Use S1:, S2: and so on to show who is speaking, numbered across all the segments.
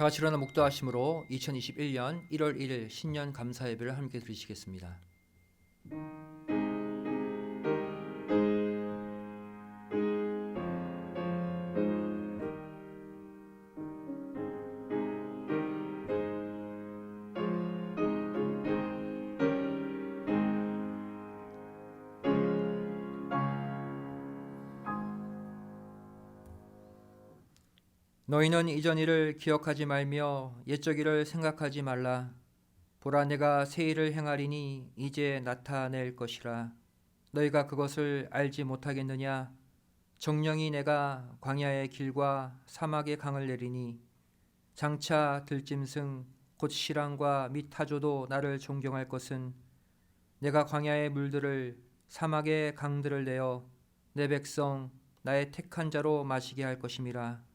S1: 다 같이 일어나 묵도하심으로 2021년 1월 1일 신년 감사 예배를 함께 드리시겠습니다. 너희는 이전 일을 기억하지 말며 옛적 일을 생각하지 말라. 보라, 내가 새 일을 행하리니 이제 나타낼 것이라. 너희가 그것을 알지 못하겠느냐? 정령이 내가 광야의 길과 사막의 강을 내리니 장차 들짐승 곧 시랑과 및 타조도 나를 존경할 것은 내가 광야의 물들을 사막의 강들을 내어 내 백성 나의 택한 자로 마시게 할 것임이라.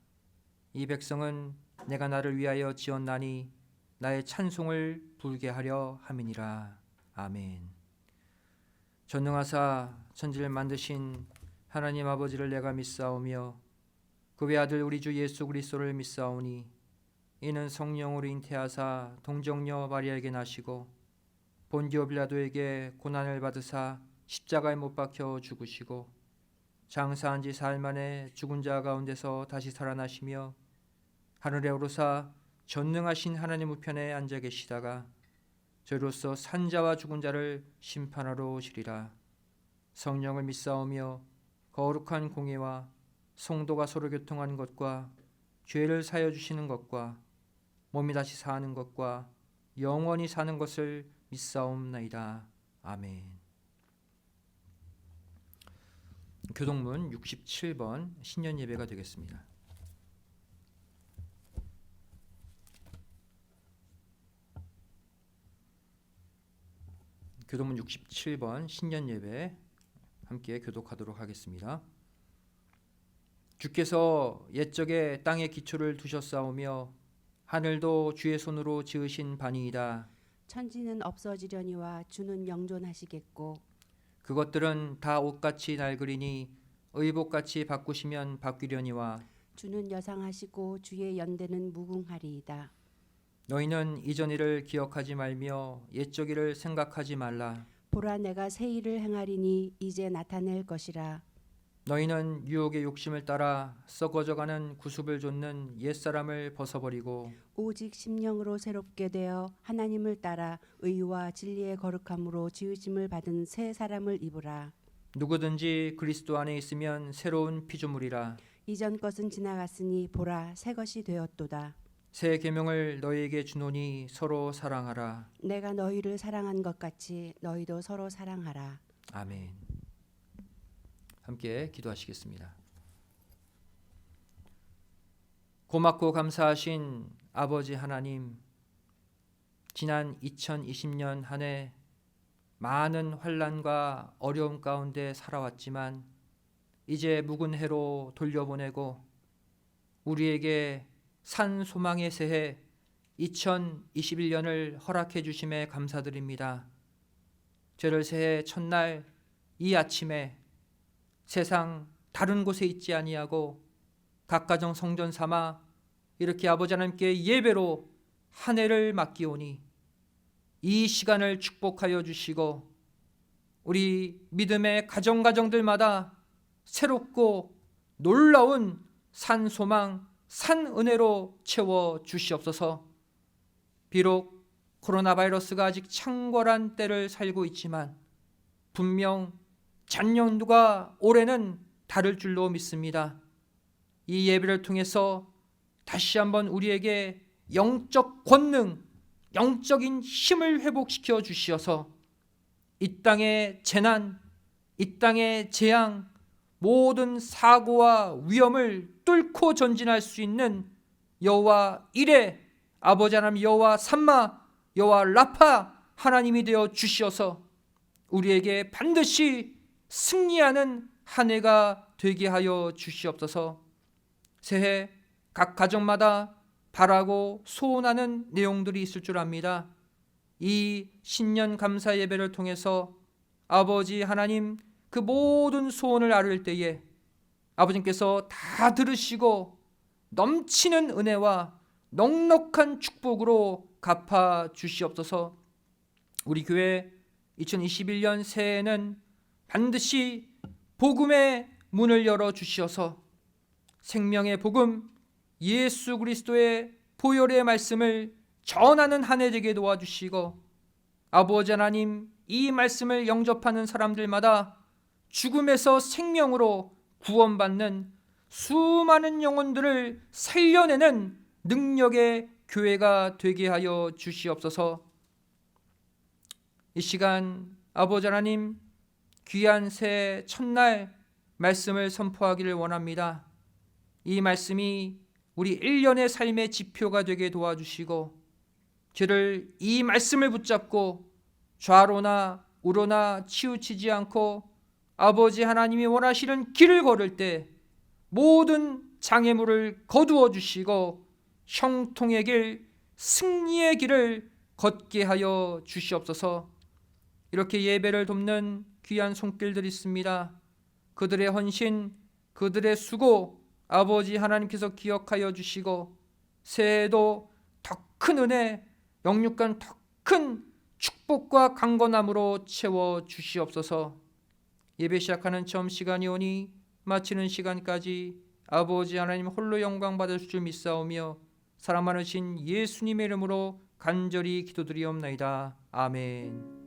S1: 이 백성은 내가 나를 위하여 지었나니 나의 찬송을 부르게 하려 함이니라. 아멘. 전능하사 천지를 만드신 하나님 아버지를 내가 믿사오며 그의 아들 우리 주 예수 그리스도를 믿사오니 이는 성령으로 잉태하사 동정녀 마리아에게 나시고 본디오 빌라도에게 고난을 받으사 십자가에 못 박혀 죽으시고 장사한 지 사흘 만에 죽은 자 가운데서 다시 살아나시며 하늘에 오르사 전능하신 하나님 우편에 앉아 계시다가 저희로서 산자와 죽은 자를 심판하러 오시리라. 성령을 믿사오며 거룩한 공예와 성도가 서로 교통하는 것과 죄를 사여 주시는 것과 몸이 다시 사는 것과 영원히 사는 것을 믿사옵나이다. 아멘. 교동문 67번 신년 예배가 되겠습니다. 교동문 67번 신년 예배 함께 교독하도록 하겠습니다. 주께서 옛적에 땅에 기초를 두셨사오며 하늘도 주의 손으로 지으신 바니이다.
S2: 천지는 없어지려니와 주는 영존하시겠고
S1: 그것들은 다 옷같이 낡으리니 의복같이 바꾸시면 바뀌려니와
S2: 주는 여상하시고 주의 연대는 무궁하리이다.
S1: 너희는 이전 일을 기억하지 말며 옛적 일을 생각하지 말라.
S2: 보라, 내가 새 일을 행하리니 이제 나타낼 것이라.
S1: 너희는 유혹의 욕심을 따라 썩어져가는 구습을 좇는 옛사람을 벗어버리고
S2: 오직 심령으로 새롭게 되어 하나님을 따라 의와 진리의 거룩함으로 지으심을 받은 새 사람을 입으라.
S1: 누구든지 그리스도 안에 있으면 새로운 피조물이라.
S2: 이전 것은 지나갔으니 보라, 새 것이 되었도다.
S1: 새 계명을 너희에게 주노니 서로 사랑하라.
S2: 내가 너희를 사랑한 것 같이 너희도 서로 사랑하라.
S1: 아멘. 함께 기도하시겠습니다. 고맙고 감사하신 아버지 하나님, 지난 2020년 한 해 많은 환난과 어려움 가운데 살아왔지만 이제 묵은 해로 돌려보내고 우리에게 산 소망의 새해 2021년을 허락해 주심에 감사드립니다. 죄를 새해 첫날 이 아침에 세상 다른 곳에 있지 아니하고 각 가정 성전 삼아 이렇게 아버지 하나님께 예배로 한 해를 맡기오니 이 시간을 축복하여 주시고 우리 믿음의 가정들마다 새롭고 놀라운 산 소망, 산 은혜로 채워 주시옵소서. 비록 코로나 바이러스가 아직 창궐한 때를 살고 있지만 분명 작년과 올해는 다를 줄로 믿습니다. 이 예배를 통해서 다시 한번 우리에게 영적 권능, 영적인 힘을 회복시켜 주시어서 이 땅의 재난, 이 땅의 재앙, 모든 사고와 위험을 뚫고 전진할 수 있는 여호와 이레, 아버지 하나님 여호와 삼마, 여호와 라파 하나님이 되어 주시어서 우리에게 반드시 승리하는 한 해가 되게 하여 주시옵소서. 새해 각 가정마다 바라고 소원하는 내용들이 있을 줄 압니다. 이 신년 감사 예배를 통해서 아버지 하나님 그 모든 소원을 아뢰을 때에 아버지께서 다 들으시고 넘치는 은혜와 넉넉한 축복으로 갚아 주시옵소서. 우리 교회 2021년 새해에는 반드시 복음의 문을 열어 주시어서 생명의 복음 예수 그리스도의 보혈의 말씀을 전하는 한 해 되게 도와주시고, 아버지 하나님, 이 말씀을 영접하는 사람들마다 죽음에서 생명으로 구원받는 수많은 영혼들을 살려내는 능력의 교회가 되게 하여 주시옵소서. 이 시간 아버지 하나님, 귀한 새해 첫날 말씀을 선포하기를 원합니다. 이 말씀이 우리 1년의 삶의 지표가 되게 도와주시고, 저를 이 말씀을 붙잡고 좌로나 우로나 치우치지 않고 아버지 하나님이 원하시는 길을 걸을 때 모든 장애물을 거두어 주시고 형통의 길, 승리의 길을 걷게 하여 주시옵소서. 이렇게 예배를 돕는 귀한 손길들이 있습니다. 그들의 헌신, 그들의 수고 아버지 하나님께서 기억하여 주시고, 새해에도 더 큰 은혜, 영육간 더 큰 축복과 강건함으로 채워 주시옵소서. 예배 시작하는 처음 시간이 오니 마치는 시간까지 아버지 하나님 홀로 영광 받으실 줄 믿사오며 사랑 많으신 예수님의 이름으로 간절히 기도드리옵나이다. 아멘.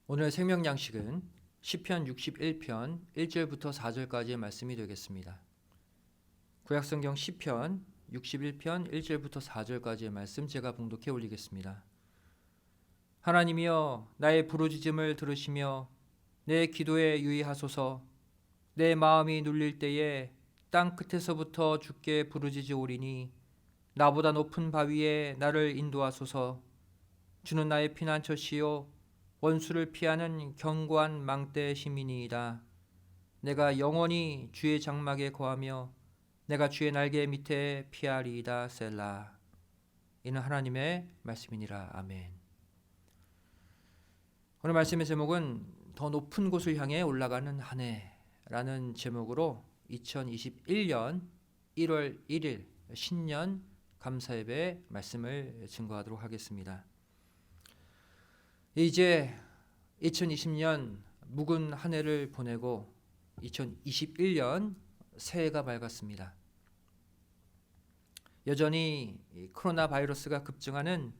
S1: 오늘 생명 양식은 시편 61편 1절부터 4절까지의 말씀이 되겠습니다. 구약성경 시편 61편 1절부터 4절까지의 말씀 제가 봉독해 올리겠습니다. 하나님이여, 나의 부르짖음을 들으시며 내 기도에 유의하소서. 내 마음이 눌릴 때에 땅 끝에서부터 주께 부르짖으오리니 나보다 높은 바위에 나를 인도하소서. 주는 나의 피난처시요 원수를 피하는 견고한 망대 시민이이다. 내가 영원히 주의 장막에 거하며 내가 주의 날개 밑에 피하리이다. 셀라. 이는 하나님의 말씀이니라. 아멘. 오늘 말씀의 제목은 더 높은 곳을 향해 올라가는 한 해라는 제목으로 2021년 1월 1일 신년 감사예배 말씀을 증거하도록 하겠습니다. 이제 2020년 묵은 한 해를 보내고 2021년 새해가 밝았습니다. 여전히 코로나 바이러스가 급증하는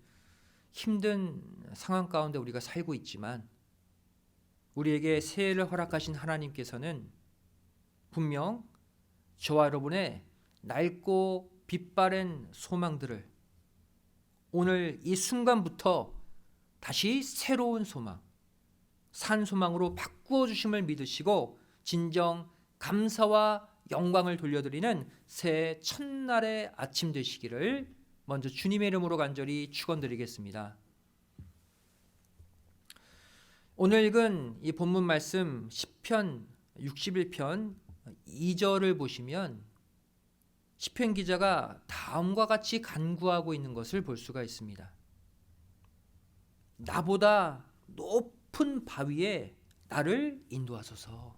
S1: 힘든 상황 가운데 우리가 살고 있지만, 우리에게 새해를 허락하신 하나님께서는 분명 저와 여러분의 낡고 빛바랜 소망들을 오늘 이 순간부터 다시 새로운 소망, 산 소망으로 바꾸어 주심을 믿으시고 진정 감사와 영광을 돌려드리는 새해 첫날의 아침 되시기를 먼저 주님의 이름으로 간절히 축원드리겠습니다. 오늘 읽은 이 본문 말씀 시편 61편 2절을 보시면 시편 기자가 다음과 같이 간구하고 있는 것을 볼 수가 있습니다. 나보다 높은 바위에 나를 인도하소서.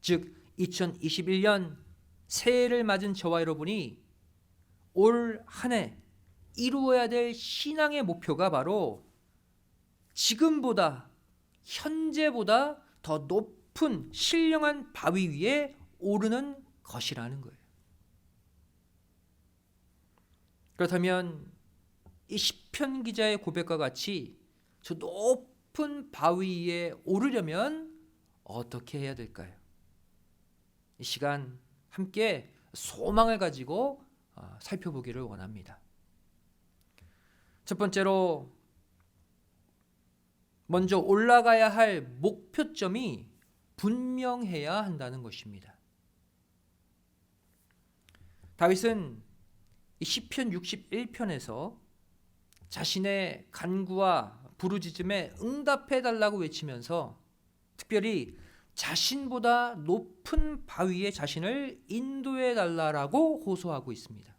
S1: 즉 2021년 새해를 맞은 저와 여러분이 올 한 해 이루어야 될 신앙의 목표가 바로 지금보다, 현재보다 더 높은 신령한 바위 위에 오르는 것이라는 거예요. 그렇다면 이 시편 기자의 고백과 같이 저 높은 바위 위에 오르려면 어떻게 해야 될까요? 이 시간 함께 소망을 가지고 살펴보기를 원합니다. 첫 번째로 먼저 올라가야 할 목표점이 분명해야 한다는 것입니다. 다윗은 이 시편 61편에서 자신의 간구와 부르짖음에 응답해 달라고 외치면서 특별히 자신보다 높은 바위에 자신을 인도해 달라고 호소하고 있습니다.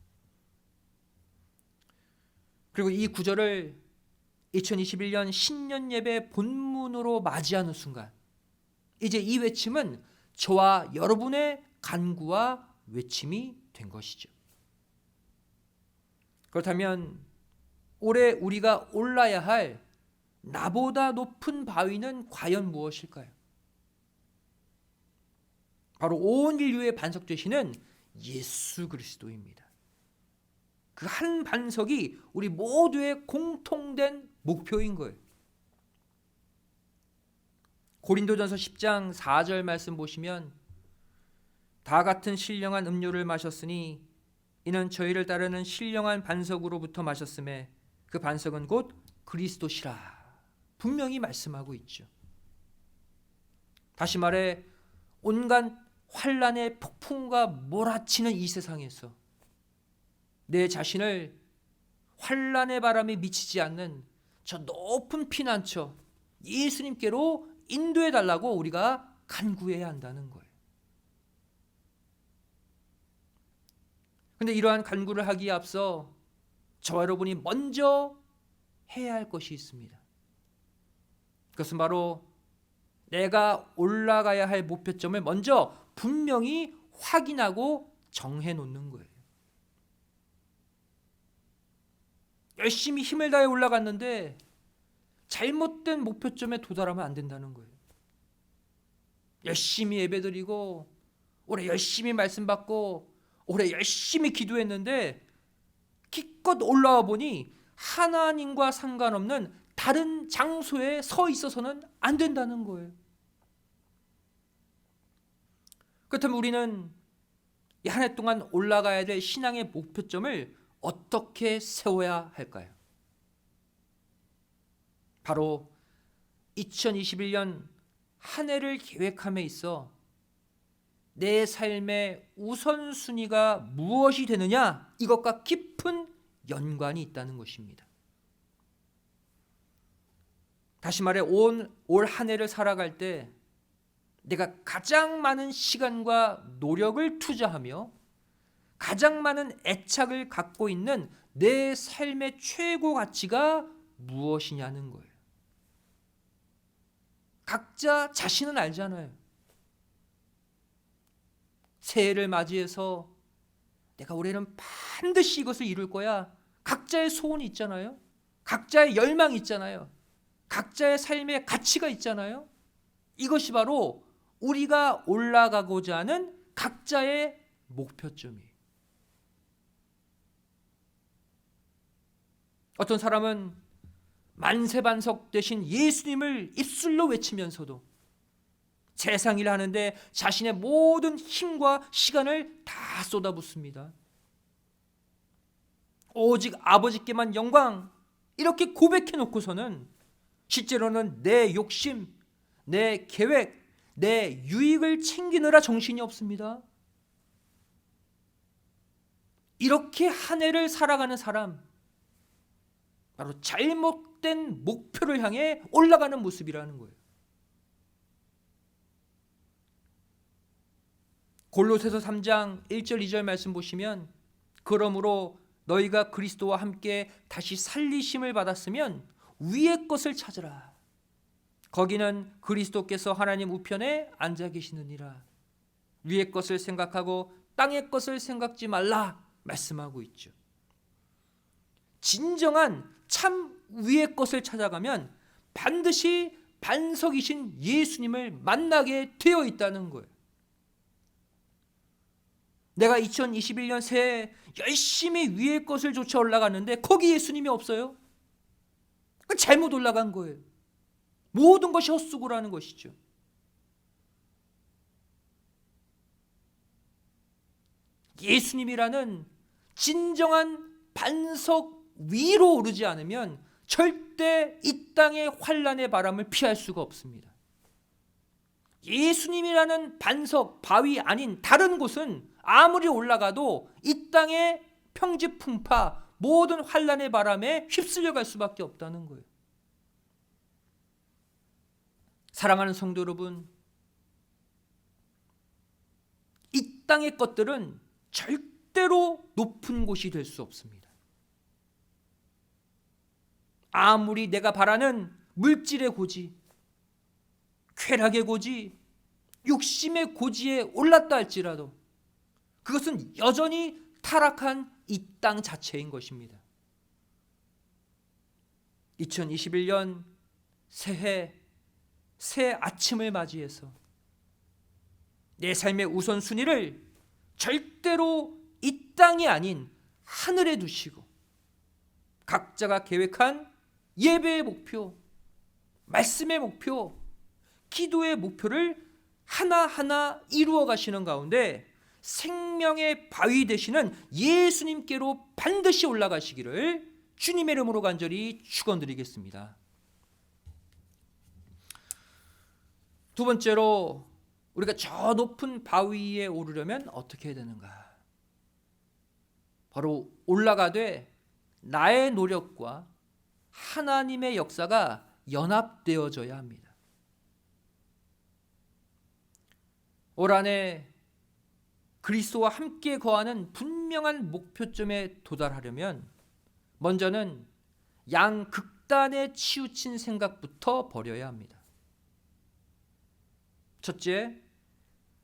S1: 그리고 이 구절을 2021년 신년 예배 본문으로 맞이하는 순간 이제 이 외침은 저와 여러분의 간구와 외침이 된 것이죠. 그렇다면 올해 우리가 올라야 할 나보다 높은 바위는 과연 무엇일까요? 바로 온 인류의 반석 되시는 예수 그리스도입니다. 그 한 반석이 우리 모두의 공통된 목표인 거예요. 고린도전서 10장 4절 말씀 보시면 다 같은 신령한 음료를 마셨으니 이는 저희를 따르는 신령한 반석으로부터 마셨음에 그 반석은 곧 그리스도시라 분명히 말씀하고 있죠. 다시 말해 온갖 환란의 폭풍과 몰아치는 이 세상에서 내 자신을 환란의 바람에 미치지 않는 저 높은 피난처 예수님께로 인도해 달라고 우리가 간구해야 한다는 거예요. 그런데 이러한 간구를 하기에 앞서 저와 여러분이 먼저 해야 할 것이 있습니다. 그것은 바로 내가 올라가야 할 목표점을 먼저 분명히 확인하고 정해 놓는 거예요. 열심히 힘을 다해 올라갔는데 잘못된 목표점에 도달하면 안 된다는 거예요. 열심히 예배드리고 올해 열심히 말씀 받고 올해 열심히 기도했는데 기껏 올라와 보니 하나님과 상관없는 다른 장소에 서 있어서는 안 된다는 거예요. 그렇다면 우리는 이 한 해 동안 올라가야 될 신앙의 목표점을 어떻게 세워야 할까요? 바로 2021년 한 해를 계획함에 있어 내 삶의 우선순위가 무엇이 되느냐 이것과 깊은 연관이 있다는 것입니다. 다시 말해 올 한 해를 살아갈 때 내가 가장 많은 시간과 노력을 투자하며 가장 많은 애착을 갖고 있는 내 삶의 최고 가치가 무엇이냐는 거예요. 각자 자신은 알잖아요. 새해를 맞이해서 내가 올해는 반드시 이것을 이룰 거야. 각자의 소원이 있잖아요. 각자의 열망이 있잖아요. 각자의 삶의 가치가 있잖아요. 이것이 바로 우리가 올라가고자 하는 각자의 목표점이에요. 어떤 사람은 만세반석 되신 예수님을 입술로 외치면서도 세상 일을 하는데 자신의 모든 힘과 시간을 다 쏟아붓습니다. 오직 아버지께만 영광 이렇게 고백해 놓고서는 실제로는 내 욕심, 내 계획, 내 유익을 챙기느라 정신이 없습니다. 이렇게 한 해를 살아가는 사람 바로 잘못된 목표를 향해 올라가는 모습이라는 거예요. 골로새서 3장 1절 2절 말씀 보시면 그러므로 너희가 그리스도와 함께 다시 살리심을 받았으면 위의 것을 찾으라. 거기는 그리스도께서 하나님 우편에 앉아 계시느니라. 위의 것을 생각하고 땅의 것을 생각지 말라 말씀하고 있죠. 진정한 참 위의 것을 찾아가면 반드시 반석이신 예수님을 만나게 되어 있다는 거예요. 내가 2021년 새해 열심히 위의 것을 쫓아 올라갔는데 거기 예수님이 없어요. 잘못 올라간 거예요. 모든 것이 헛수고라는 것이죠. 예수님이라는 진정한 반석 위로 오르지 않으면 절대 이 땅의 환란의 바람을 피할 수가 없습니다. 예수님이라는 반석, 바위 아닌 다른 곳은 아무리 올라가도 이 땅의 평지풍파 모든 환란의 바람에 휩쓸려 갈 수밖에 없다는 거예요. 사랑하는 성도 여러분, 이 땅의 것들은 절대로 높은 곳이 될 수 없습니다. 아무리 내가 바라는 물질의 고지, 쾌락의 고지, 욕심의 고지에 올랐다 할지라도 그것은 여전히 타락한 이 땅 자체인 것입니다. 2021년 새해 새 아침을 맞이해서 내 삶의 우선순위를 절대로 이 땅이 아닌 하늘에 두시고 각자가 계획한 예배의 목표, 말씀의 목표, 기도의 목표를 하나하나 이루어 가시는 가운데 생명의 바위 되시는 예수님께로 반드시 올라가시기를 주님의 이름으로 간절히 축원드리겠습니다. 두 번째로 우리가 저 높은 바위 위에 오르려면 어떻게 해야 되는가? 바로 올라가되 나의 노력과 하나님의 역사가 연합되어져야 합니다. 올 한해 그리스도와 함께 거하는 분명한 목표점에 도달하려면 먼저는 양극단에 치우친 생각부터 버려야 합니다. 첫째,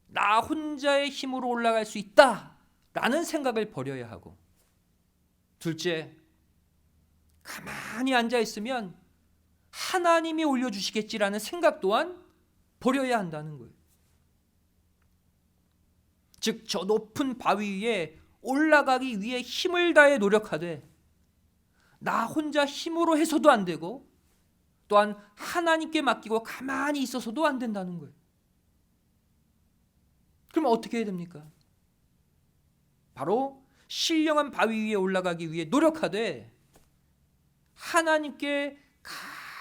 S1: 나 혼자의 힘으로 올라갈 수 있다라는 생각을 버려야 하고, 둘째, 가만히 앉아 있으면 하나님이 올려주시겠지라는 생각 또한 버려야 한다는 거예요. 즉 저 높은 바위 위에 올라가기 위해 힘을 다해 노력하되 나 혼자 힘으로 해서도 안 되고 또한 하나님께 맡기고 가만히 있어서도 안 된다는 거예요. 그럼 어떻게 해야 됩니까? 바로 신령한 바위 위에 올라가기 위해 노력하되 하나님께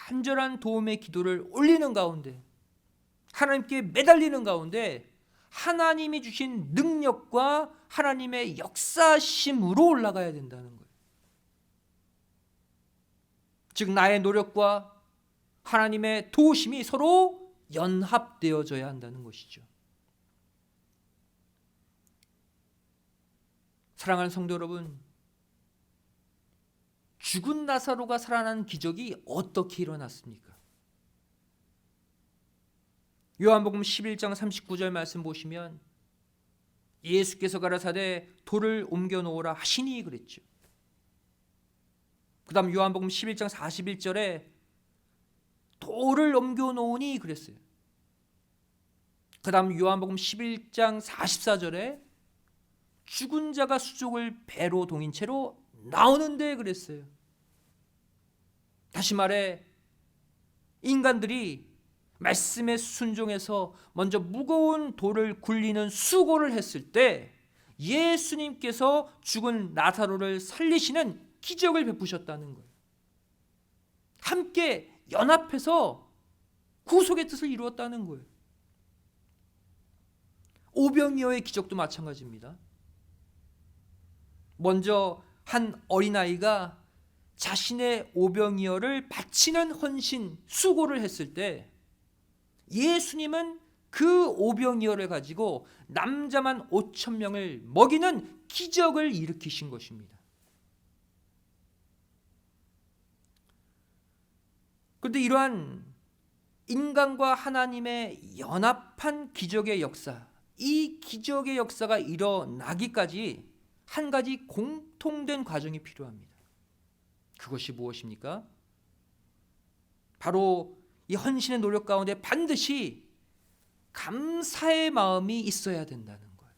S1: 간절한 도움의 기도를 올리는 가운데, 하나님께 매달리는 가운데 하나님이 주신 능력과 하나님의 역사심으로 올라가야 된다는 거예요. 즉 나의 노력과 하나님의 도우심이 서로 연합되어져야 한다는 것이죠. 사랑하는 성도 여러분, 죽은 나사로가 살아난 기적이 어떻게 일어났습니까? 요한복음 11장 39절 말씀 보시면 예수께서 가라사대 돌을 옮겨 놓으라 하시니 그랬죠. 그 다음 요한복음 11장 41절에 돌을 옮겨 놓으니 그랬어요. 그 다음 요한복음 11장 44절에 죽은 자가 수족을 배로 동인 채로 나오는데 그랬어요. 다시 말해 인간들이 말씀에 순종해서 먼저 무거운 돌을 굴리는 수고를 했을 때 예수님께서 죽은 나사로를 살리시는 기적을 베푸셨다는 거예요. 함께 연합해서 구속의 뜻을 이루었다는 거예요. 오병이어의 기적도 마찬가지입니다. 먼저 한 어린아이가 자신의 오병이어를 바치는 헌신, 수고를 했을 때 예수님은 그 오병이어를 가지고 남자만 5,000명을 먹이는 기적을 일으키신 것입니다. 그런데 이러한 인간과 하나님의 연합한 기적의 역사, 이 기적의 역사가 일어나기까지 한 가지 공통된 과정이 필요합니다. 그것이 무엇입니까? 바로 이 헌신의 노력 가운데 반드시 감사의 마음이 있어야 된다는 거예요.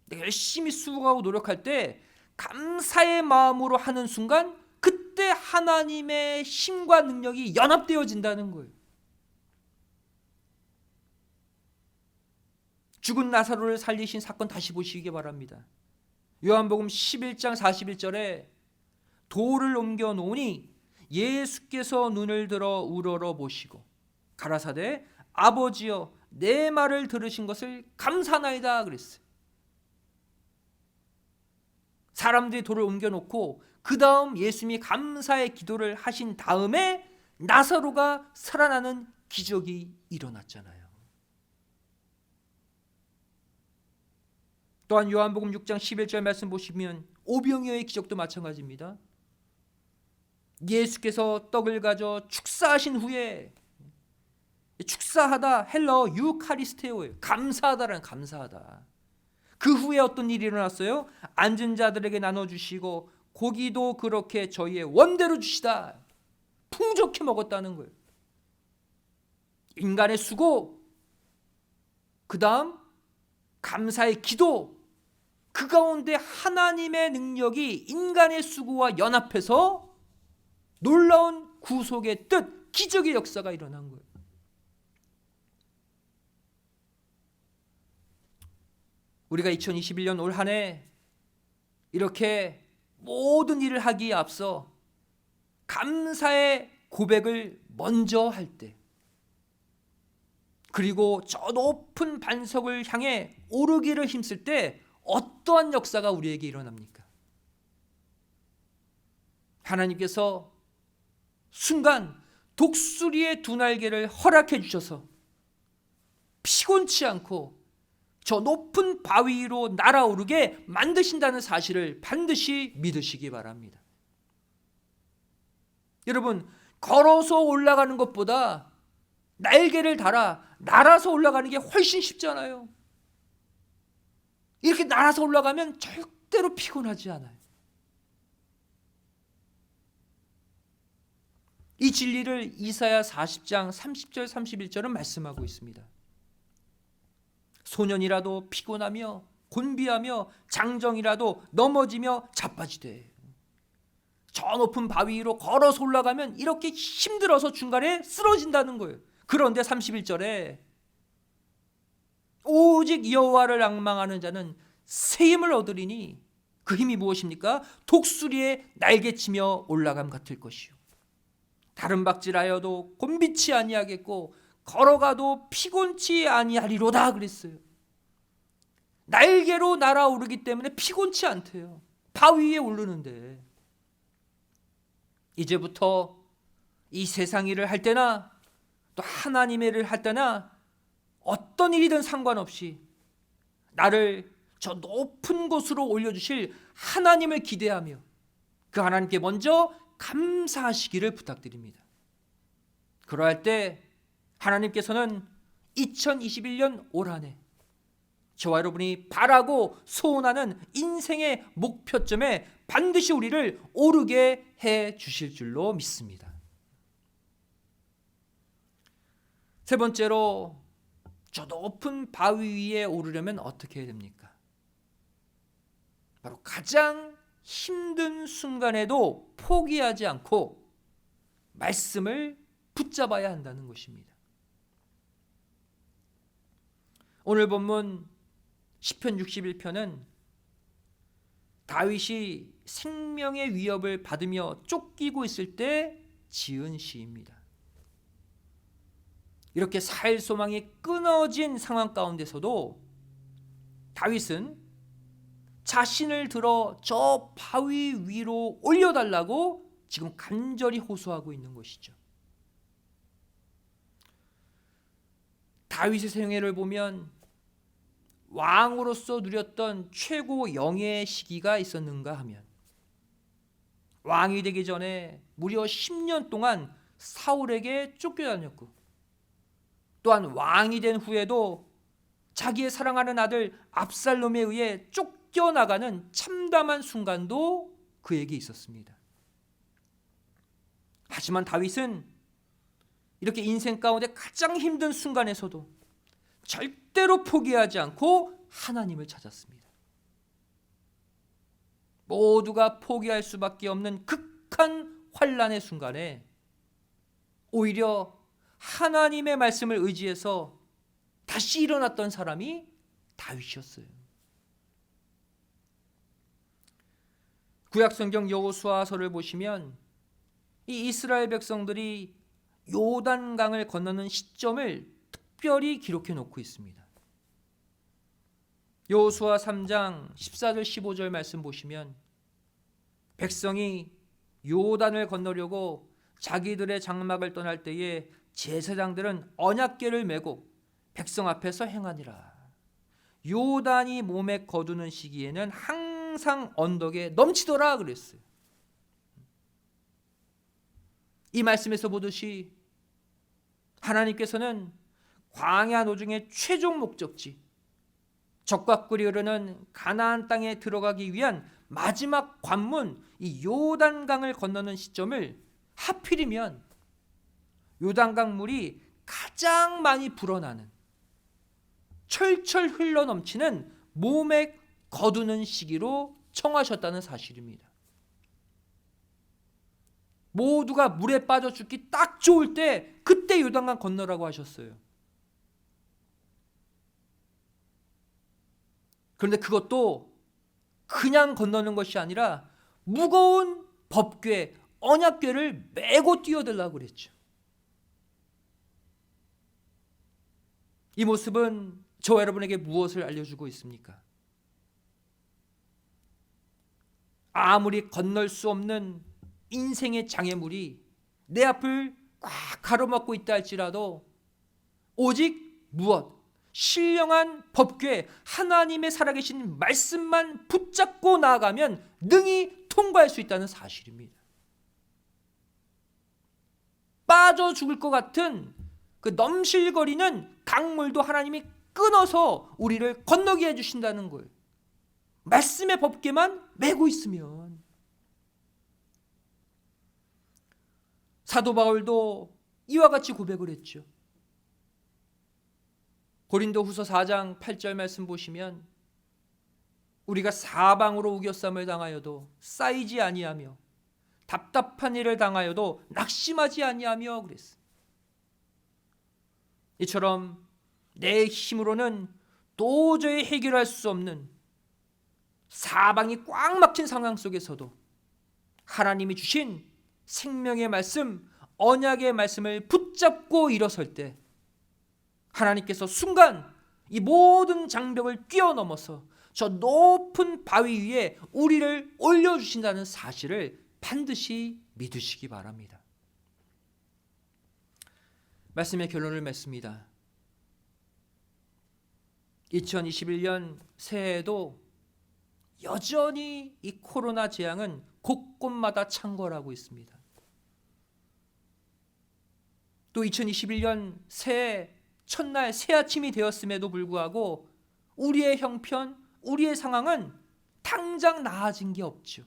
S1: 내가 열심히 수고하고 노력할 때 감사의 마음으로 하는 순간 그때 하나님의 힘과 능력이 연합되어진다는 거예요. 죽은 나사로를 살리신 사건 다시 보시기 바랍니다. 요한복음 11장 41절에 돌을 옮겨 놓으니 예수께서 눈을 들어 우러러 보시고 가라사대 아버지여 내 말을 들으신 것을 감사나이다 그랬어요. 사람들이 돌을 옮겨놓고 그 다음 예수님이 감사의 기도를 하신 다음에 나사로가 살아나는 기적이 일어났잖아요. 또한 요한복음 6장 11절 말씀 보시면 오병이어의 기적도 마찬가지입니다. 예수께서 떡을 가져 축사하신 후에, 축사하다 헬러 유카리스테오예요. 감사하다라는 감사하다. 그 후에 어떤 일이 일어났어요? 앉은 자들에게 나눠주시고 고기도 그렇게 저희의 원대로 주시다. 풍족히 먹었다는 거예요. 인간의 수고, 그 다음 감사의 기도, 그 가운데 하나님의 능력이 인간의 수고와 연합해서 놀라운 구속의 뜻, 기적의 역사가 일어난 거예요. 우리가 2021년 올 한 해 이렇게 모든 일을 하기에 앞서 감사의 고백을 먼저 할 때, 그리고 저 높은 반석을 향해 오르기를 힘쓸 때 어떠한 역사가 우리에게 일어납니까? 하나님께서 순간 독수리의 두 날개를 허락해 주셔서 피곤치 않고 저 높은 바위 위로 날아오르게 만드신다는 사실을 반드시 믿으시기 바랍니다. 여러분, 걸어서 올라가는 것보다 날개를 달아 날아서 올라가는 게 훨씬 쉽잖아요. 이렇게 날아서 올라가면 절대로 피곤하지 않아요. 이 진리를 이사야 40장 30절 31절은 말씀하고 있습니다. 소년이라도 피곤하며 곤비하며 장정이라도 넘어지며 자빠지되, 저 높은 바위 위로 걸어서 올라가면 이렇게 힘들어서 중간에 쓰러진다는 거예요. 그런데 31절에 오직 여호와를 앙망하는 자는 새 힘을 얻으리니 그 힘이 무엇입니까? 독수리의 날개치며 올라감 같을 것이요, 다른 박질하여도 곤비치 아니하겠고 걸어가도 피곤치 아니하리로다 그랬어요. 날개로 날아오르기 때문에 피곤치 않대요. 바위 위에 오르는데, 이제부터 이 세상 일을 할 때나 또 하나님의 일을 할 때나 어떤 일이든 상관없이 나를 저 높은 곳으로 올려주실 하나님을 기대하며 그 하나님께 먼저 감사하시기를 부탁드립니다. 그러할 때 하나님께서는 2021년 올 한 해 저와 여러분이 바라고 소원하는 인생의 목표점에 반드시 우리를 오르게 해 주실 줄로 믿습니다. 세 번째로, 저 높은 바위 위에 오르려면 어떻게 해야 됩니까? 바로 가장 힘든 순간에도 포기하지 않고 말씀을 붙잡아야 한다는 것입니다. 오늘 본문 시편 61편은 다윗이 생명의 위협을 받으며 쫓기고 있을 때 지은 시입니다. 이렇게 살 소망이 끊어진 상황 가운데서도 다윗은 자신을 들어 저 바위 위로 올려달라고 지금 간절히 호소하고 있는 것이죠. 다윗의 생애를 보면 왕으로서 누렸던 최고 영예의 시기가 있었는가 하면, 왕이 되기 전에 무려 10년 동안 사울에게 쫓겨다녔고, 또한 왕이 된 후에도 자기의 사랑하는 아들 압살롬에 의해 쫓겨나가는 참담한 순간도 그에게 있었습니다. 하지만 다윗은 이렇게 인생 가운데 가장 힘든 순간에서도 절대로 포기하지 않고 하나님을 찾았습니다. 모두가 포기할 수밖에 없는 극한 환난의 순간에 오히려 하나님의 말씀을 의지해서 다시 일어났던 사람이 다윗이었어요. 구약성경 여호수아서를 보시면 이 이스라엘 백성들이 요단강을 건너는 시점을 특별히 기록해 놓고 있습니다. 여호수아 3장 14절 15절 말씀 보시면 백성이 요단을 건너려고 자기들의 장막을 떠날 때에 제사장들은 언약궤를 메고 백성 앞에서 행하니라. 요단이 몸에 거두는 시기에는 항상 언덕에 넘치더라 그랬어요. 이 말씀에서 보듯이 하나님께서는 광야 노중의 최종 목적지, 적과 꿀이 흐르는 가나안 땅에 들어가기 위한 마지막 관문, 이 요단강을 건너는 시점을 하필이면 요단강 물이 가장 많이 불어나는, 철철 흘러 넘치는 몸에 거두는 시기로 청하셨다는 사실입니다. 모두가 물에 빠져 죽기 딱 좋을 때 그때 요단강 건너라고 하셨어요. 그런데 그것도 그냥 건너는 것이 아니라 무거운 법궤, 언약궤를 메고 뛰어들라고 그랬죠. 이 모습은 저와 여러분에게 무엇을 알려주고 있습니까? 아무리 건널 수 없는 인생의 장애물이 내 앞을 꽉 가로막고 있다 할지라도 오직 무엇? 신령한 법궤, 하나님의 살아계신 말씀만 붙잡고 나아가면 능히 통과할 수 있다는 사실입니다. 빠져 죽을 것 같은 그 넘실거리는 강물도 하나님이 끊어서 우리를 건너게 해주신다는 거예요. 말씀의 법궤만 메고 있으면. 사도 바울도 이와 같이 고백을 했죠. 고린도후서 4장 8절 말씀 보시면 우리가 사방으로 우겨쌈을 당하여도 쌓이지 아니하며 답답한 일을 당하여도 낙심하지 아니하며 그랬어요. 이처럼 내 힘으로는 도저히 해결할 수 없는 사방이 꽉 막힌 상황 속에서도 하나님이 주신 생명의 말씀, 언약의 말씀을 붙잡고 일어설 때 하나님께서 순간 이 모든 장벽을 뛰어넘어서 저 높은 바위 위에 우리를 올려주신다는 사실을 반드시 믿으시기 바랍니다. 말씀의 결론을 맺습니다. 2021년 새해에도 여전히 이 코로나 재앙은 곳곳마다 창궐하고 있습니다. 또 2021년 새해 첫날 새 아침이 되었음에도 불구하고 우리의 형편, 우리의 상황은 당장 나아진 게 없죠.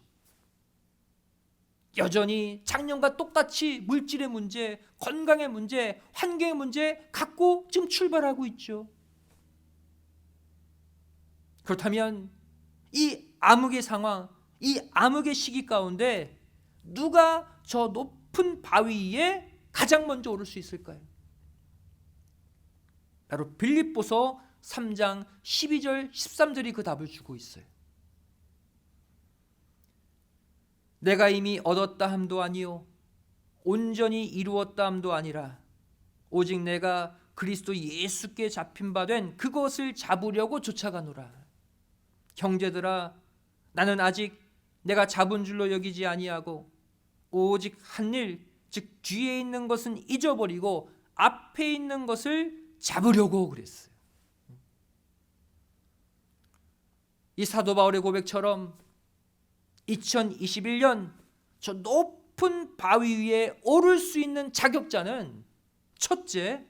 S1: 여전히 작년과 똑같이 물질의 문제, 건강의 문제, 환경의 문제 갖고 지금 출발하고 있죠. 그렇다면 이 암흑의 상황, 이 암흑의 시기 가운데 누가 저 높은 바위 위에 가장 먼저 오를 수 있을까요? 바로 빌립보서 3장 12절 13절이 그 답을 주고 있어요. 내가 이미 얻었다 함도 아니요 온전히 이루었다 함도 아니라 오직 내가 그리스도 예수께 잡힌 바 된 그것을 잡으려고 쫓아가노라. 형제들아, 나는 아직 내가 잡은 줄로 여기지 아니하고 오직 한 일, 즉 뒤에 있는 것은 잊어버리고 앞에 있는 것을 잡으려고 그랬어요. 이 사도 바울의 고백처럼 2021년 저 높은 바위 위에 오를 수 있는 자격자는 첫째,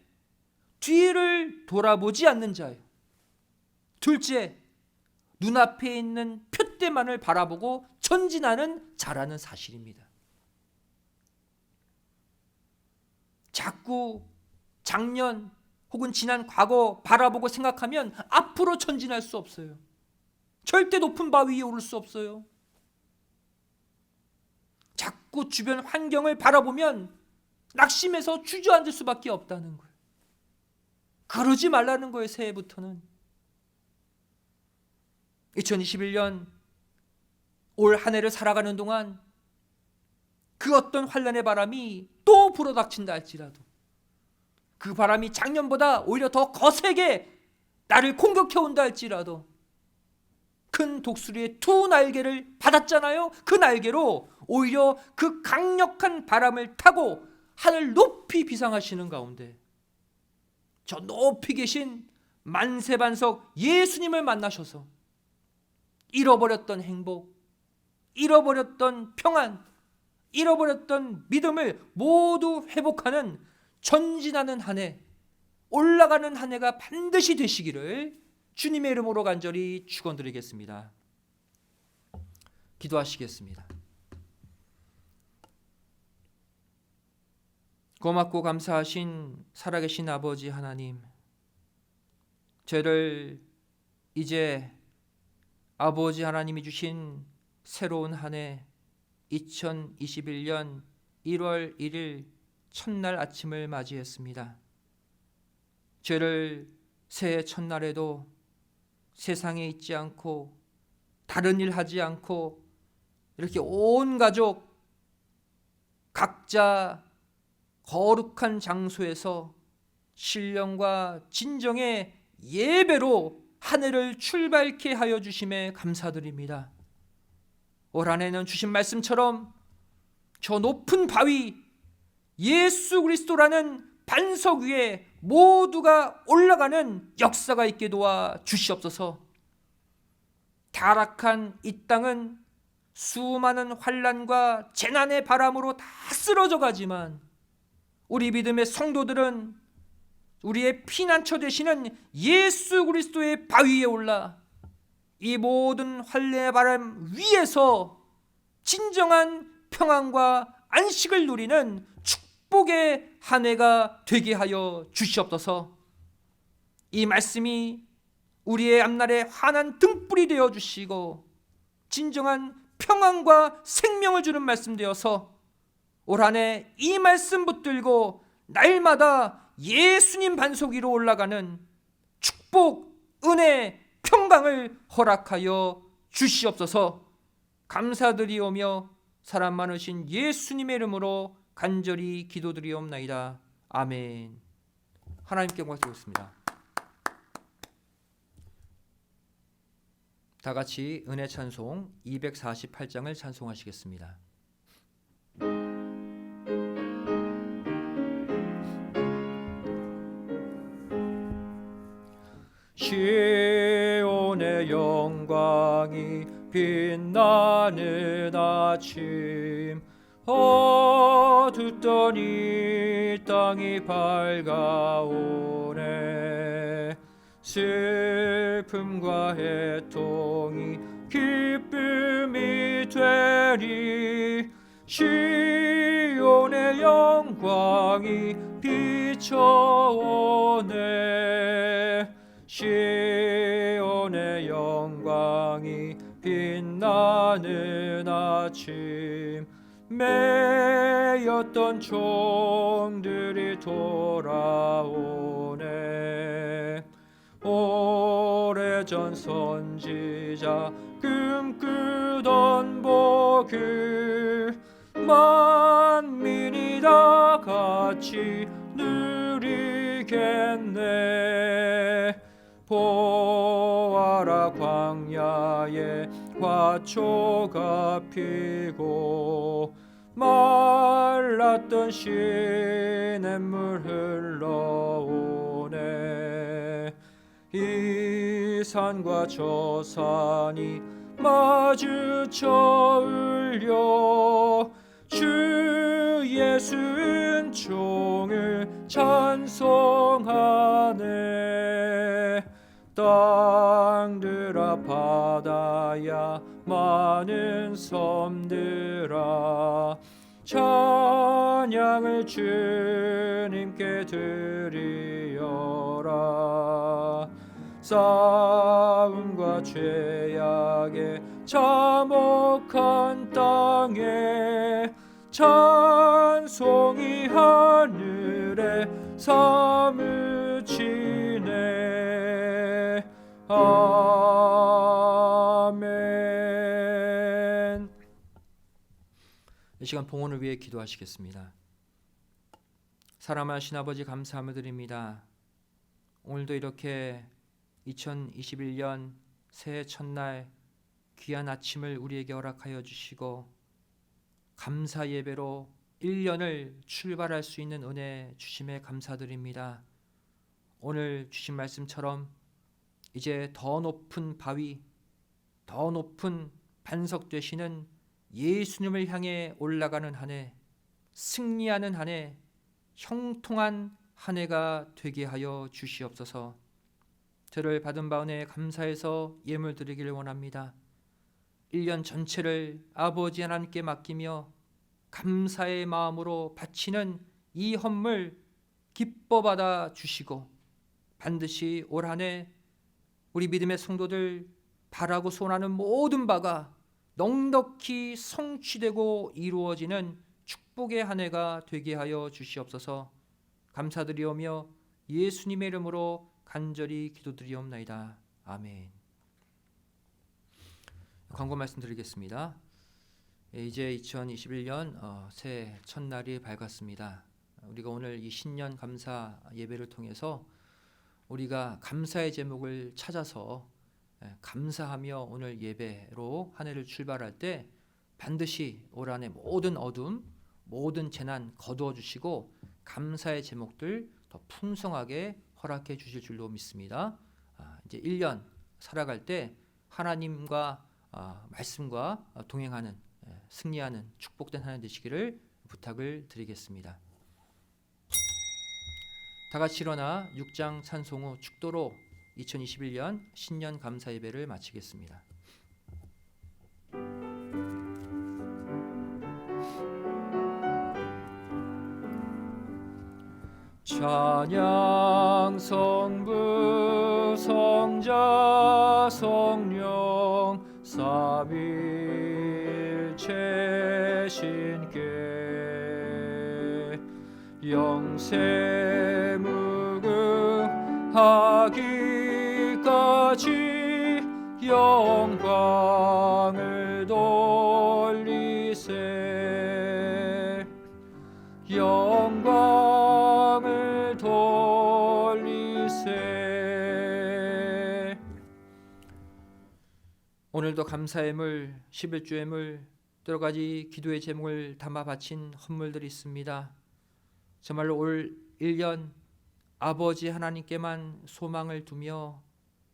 S1: 뒤를 돌아보지 않는 자예요. 둘째, 눈앞에 있는 표대만을 바라보고 전진하는 자라는 사실입니다. 자꾸 작년 혹은 지난 과거 바라보고 생각하면 앞으로 전진할 수 없어요. 절대 높은 바위 위에 오를 수 없어요. 자꾸 주변 환경을 바라보면 낙심해서 주저앉을 수밖에 없다는 거예요. 그러지 말라는 거예요. 새해부터는 2021년 올 한 해를 살아가는 동안 그 어떤 환난의 바람이 또 불어닥친다 할지라도 그 바람이 작년보다 오히려 더 거세게 나를 공격해 온다 할지라도 큰 독수리의 두 날개를 받았잖아요. 그 날개로 오히려 그 강력한 바람을 타고 하늘 높이 비상하시는 가운데 저 높이 계신 만세반석 예수님을 만나셔서 잃어버렸던 행복, 잃어버렸던 평안, 잃어버렸던 믿음을 모두 회복하는 전진하는 한 해, 올라가는 한 해가 반드시 되시기를 주님의 이름으로 간절히 축원드리겠습니다. 기도하시겠습니다. 고맙고 감사하신 살아계신 아버지 하나님, 저를 이제 아버지 하나님이 주신 새로운 한 해 2021년 1월 1일 첫날 아침을 맞이했습니다. 저를 새해 첫날에도 세상에 있지 않고 다른 일 하지 않고 이렇게 온 가족 각자 거룩한 장소에서 신령과 진정의 예배로 한 해를 출발케 하여 주심에 감사드립니다. 올 한 해는 주신 말씀처럼 저 높은 바위 예수 그리스도라는 반석 위에 모두가 올라가는 역사가 있게 도와 주시옵소서. 타락한 이 땅은 수많은 환난과 재난의 바람으로 다 쓰러져 가지만 우리 믿음의 성도들은 우리의 피난처 되시는 예수 그리스도의 바위에 올라 이 모든 환난의 바람 위에서 진정한 평안과 안식을 누리는 축복의 한 해가 되게 하여 주시옵소서. 이 말씀이 우리의 앞날에 환한 등불이 되어 주시고 진정한 평안과 생명을 주는 말씀 되어서 올 한 해 이 말씀 붙들고 날마다 예수님 반석 위로 올라가는 축복, 은혜, 평강을 허락하여 주시옵소서. 감사드리오며 사람 많으신 예수님의 이름으로 간절히 기도드리옵나이다. 아멘. 하나님께 고맙습니다. 다 같이 은혜 찬송 248장을 찬송하시겠습니다. 시온의 영광이 빛나는 아침, 어둡던 이 땅이 밝아오네. 슬픔과 애통이 기쁨이 되리. 시온의 영광이 비춰오네. 시온의 영광이 빛나는 아침, 매였던 종들이 돌아오네. 오래전 선지자 꿈꾸던 복을 만민이 다 같이 누리겠네. 보아라 광야에 화초가 피고 말랐던 시냇물 흘러오네. 이 산과 저 산이 마주쳐 울려 주 예수 은총을 찬송하네. 땅들아 바다야 많은 섬들아 찬양을 주님께 드리어라. 싸움과 죄악에 참혹한 땅에 찬송이 하늘에 사무치네. 아멘. 이 시간 봉헌을 위해 기도하시겠습니다. 사랑하신 아버지 감사함을 드립니다. 오늘도 이렇게 2021년 새해 첫날 귀한 아침을 우리에게 허락하여 주시고 감사 예배로 1년을 출발할 수 있는 은혜 주심에 감사드립니다. 오늘 주신 말씀처럼 이제 더 높은 바위, 더 높은 반석 되시는 예수님을 향해 올라가는 한 해, 승리하는 한 해, 형통한 한 해가 되게 하여 주시옵소서. 저를 받은 바 은혜에 감사해서 예물 드리기를 원합니다. 1년 전체를 아버지 하나님께 맡기며 감사의 마음으로 바치는 이 헌물 기뻐 받아 주시고 반드시 올 한 해 우리 믿음의 성도들 바라고 소원하는 모든 바가 넉넉히 성취되고 이루어지는 축복의 한 해가 되게 하여 주시옵소서. 감사드리오며 예수님의 이름으로 간절히 기도드리옵나이다. 아멘. 광고 말씀드리겠습니다. 이제 2021년 새해 첫날이 밝았습니다. 우리가 오늘 이 신년 감사 예배를 통해서 우리가 감사의 제목을 찾아서 감사하며 오늘 예배로 한 해를 출발할 때 반드시 올 한해 모든 어둠, 모든 재난 거두어 주시고 감사의 제목들 더 풍성하게 허락해 주실 줄로 믿습니다. 이제 1년 살아갈 때 하나님과 말씀과 동행하는 승리하는 축복된 한 해 되시기를 부탁을 드리겠습니다. 다 같이 일어나 6장 찬송 후 축도로 2021년 신년 감사 예배를 마치겠습니다. 찬양 성부 성자 성령 삼위일체 신께 영세 무궁하기까지 영광을 돌리세 영광을 돌리세. 오늘도 감사의 물, 11주의 물, 여러 가지 기도의 제목을 담아 바친 헌물들이 있습니다. 정말로 올 1년 아버지 하나님께만 소망을 두며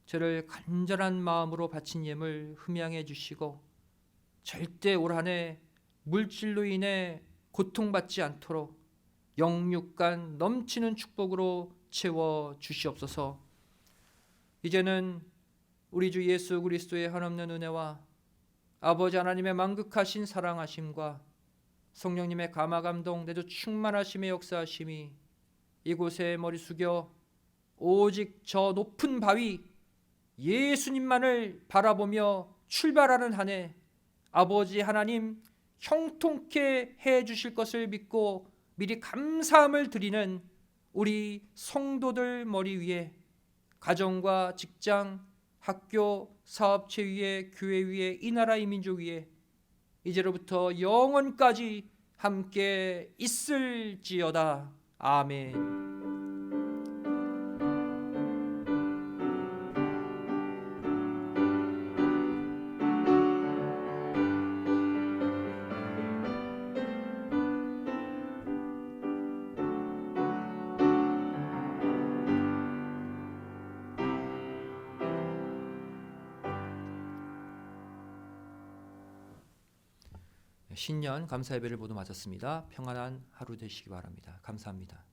S1: 저를 간절한 마음으로 바친 예물 흠양해 주시고 절대 올 한 해 물질로 인해 고통받지 않도록 영육간 넘치는 축복으로 채워 주시옵소서. 이제는 우리 주 예수 그리스도의 한없는 은혜와 아버지 하나님의 만극하신 사랑하심과 성령님의 감화감동 내주 충만하심의 역사하심이 이곳에 머리 숙여 오직 저 높은 바위 예수님만을 바라보며 출발하는 한 해 아버지 하나님 형통케 해 주실 것을 믿고 미리 감사함을 드리는 우리 성도들 머리 위에 가정과 직장, 학교, 사업체 위에 교회 위에 이 나라의 민족 위에 이제로부터 영원까지 함께 있을지어다. 아멘. 신년 감사 예배를 모두 마쳤습니다. 평안한 하루 되시기 바랍니다. 감사합니다.